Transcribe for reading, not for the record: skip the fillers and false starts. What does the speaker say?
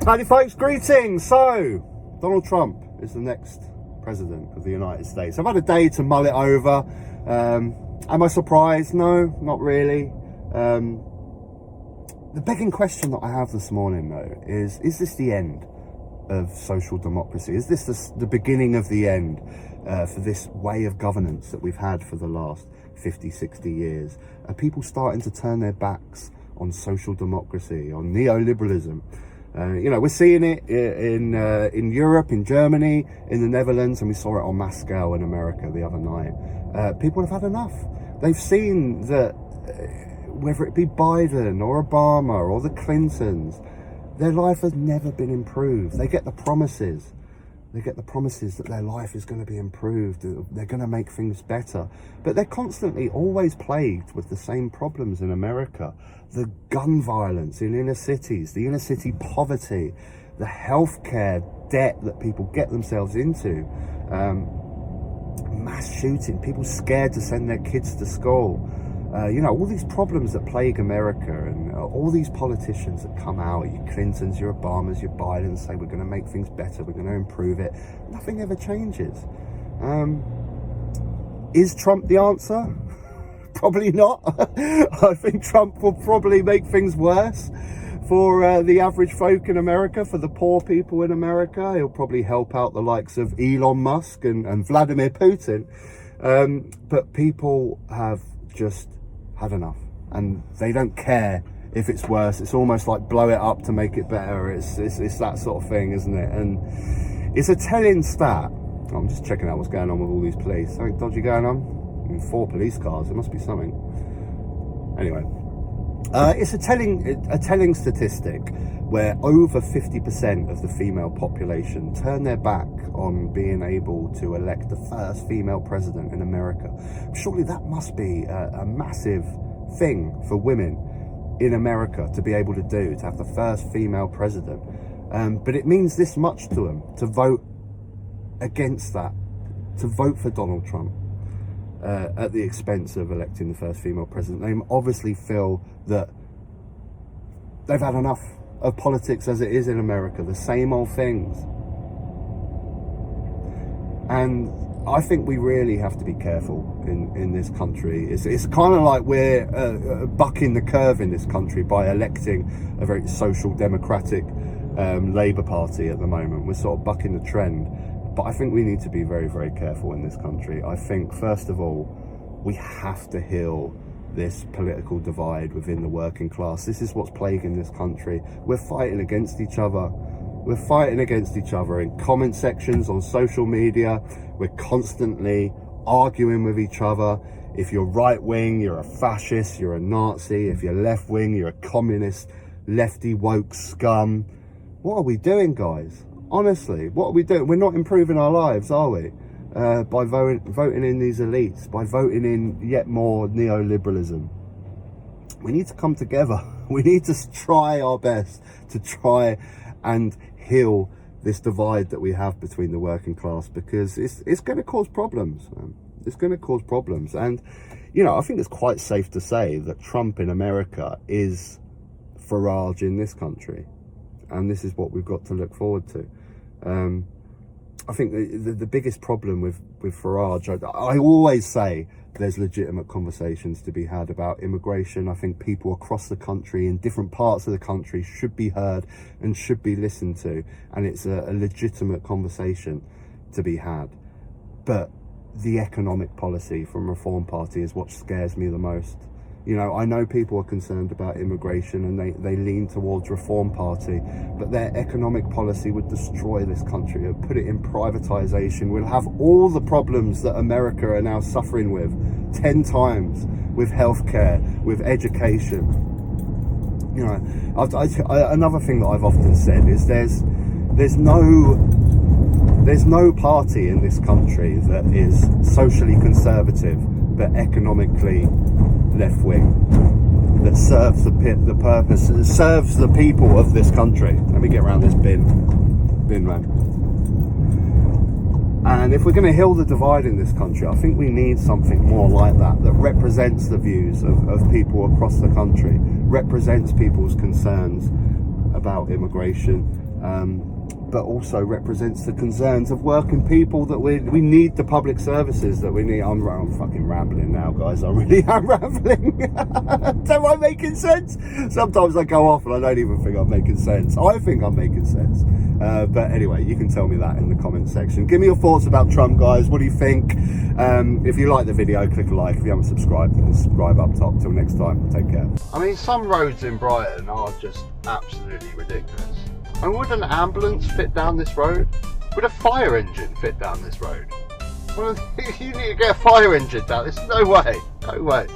Howdy folks, greetings. So, Donald Trump is the next president of the United States. I've had a day to mull it over. Am I surprised? No, not really. The begging question that I have this morning though is this the end of social democracy? Is this the beginning of the end for this way of governance that we've had for the last 50, 60 years? Are people starting to turn their backs on social democracy, on neoliberalism? We're seeing it in Europe, in Germany, in the Netherlands, and we saw it on mass scale in America the other night. People have had enough. They've seen that whether it be Biden or Obama or the Clintons, their life has never been improved. They get the promises. They get the promises that their life is going to be improved. They're going to make things better. But they're constantly always plagued with the same problems in America. The gun violence in inner cities, the inner city poverty, the healthcare debt that people get themselves into, mass shooting, people scared to send their kids to school. All these problems that plague America, and all these politicians that come out, your Clintons, your Obamas, your Bidens, say we're going to make things better, we're going to improve it. Nothing ever changes. Is Trump the answer? Probably not. I think Trump will probably make things worse for the average folk in America, for the poor people in America. He'll probably help out the likes of Elon Musk and Vladimir Putin. But people have just had enough, and they don't care if it's worse. It's almost like blow it up to make it better. It's that sort of thing, isn't it? And it's a telling stat. I'm just checking out what's going on with all these police. Something dodgy going on? 4 police cars. There must be something. Anyway, it's a telling statistic where over 50% of the female population turn their back on being able to elect the first female president in America. Surely that must be a massive thing for women in America to be able to do, to have the first female president. But it means this much to them, to vote against that, to vote for Donald Trump at the expense of electing the first female president. They obviously feel that they've had enough of politics as it is in America, the same old things. And I think we really have to be careful in this country. It's kind of like we're bucking the curve in this country by electing a very social democratic Labour Party at the moment. We're sort of bucking the trend. But I think we need to be very, very careful in this country. I think, first of all, we have to heal this political divide within the working class. This is what's plaguing this country. We're fighting against each other. We're fighting against each other in comment sections on social media. We're constantly arguing with each other. If you're right wing, you're a fascist, you're a Nazi. If you're left wing, you're a communist, lefty woke scum. What are we doing, guys? Honestly, what are we doing? We're not improving our lives, are we? By voting in these elites, by voting in yet more neoliberalism. We need to come together. We need to try our best to try and heal this divide that we have between the working class, because it's going to cause problems. It's going to cause problems. And, I think it's quite safe to say that Trump in America is Farage in this country. And this is what we've got to look forward to. I think the biggest problem with Farage, I always say there's legitimate conversations to be had about immigration. I think people across the country, in different parts of the country, should be heard and should be listened to. And it's a legitimate conversation to be had. But the economic policy from Reform Party is what scares me the most. I know people are concerned about immigration and they lean towards Reform Party, but their economic policy would destroy this country. It would put it in privatization. We'll have all the problems that America are now suffering with 10 times, with healthcare, with education. Another thing that I've often said is there's no party in this country that is socially conservative but economically left-wing, that serves the purpose, serves the people of this country. Let me get around this bin man. And if we're going to heal the divide in this country, I think we need something more like that represents the views of people across the country, represents people's concerns about immigration, but also represents the concerns of working people, that we need the public services that we need. I'm fucking rambling now, guys. I really am rambling. Am I making sense? Sometimes I go off and I don't even think I'm making sense. I think I'm making sense. But anyway, you can tell me that in the comment section. Give me your thoughts about Trump, guys. What do you think? If you like the video, click a like. If you haven't subscribed, subscribe up top. Till next time, take care. I mean, some roads in Brighton are just absolutely ridiculous. And would an ambulance fit down this road? Would a fire engine fit down this road? Well, you need to get a fire engine down. There's no way. No way.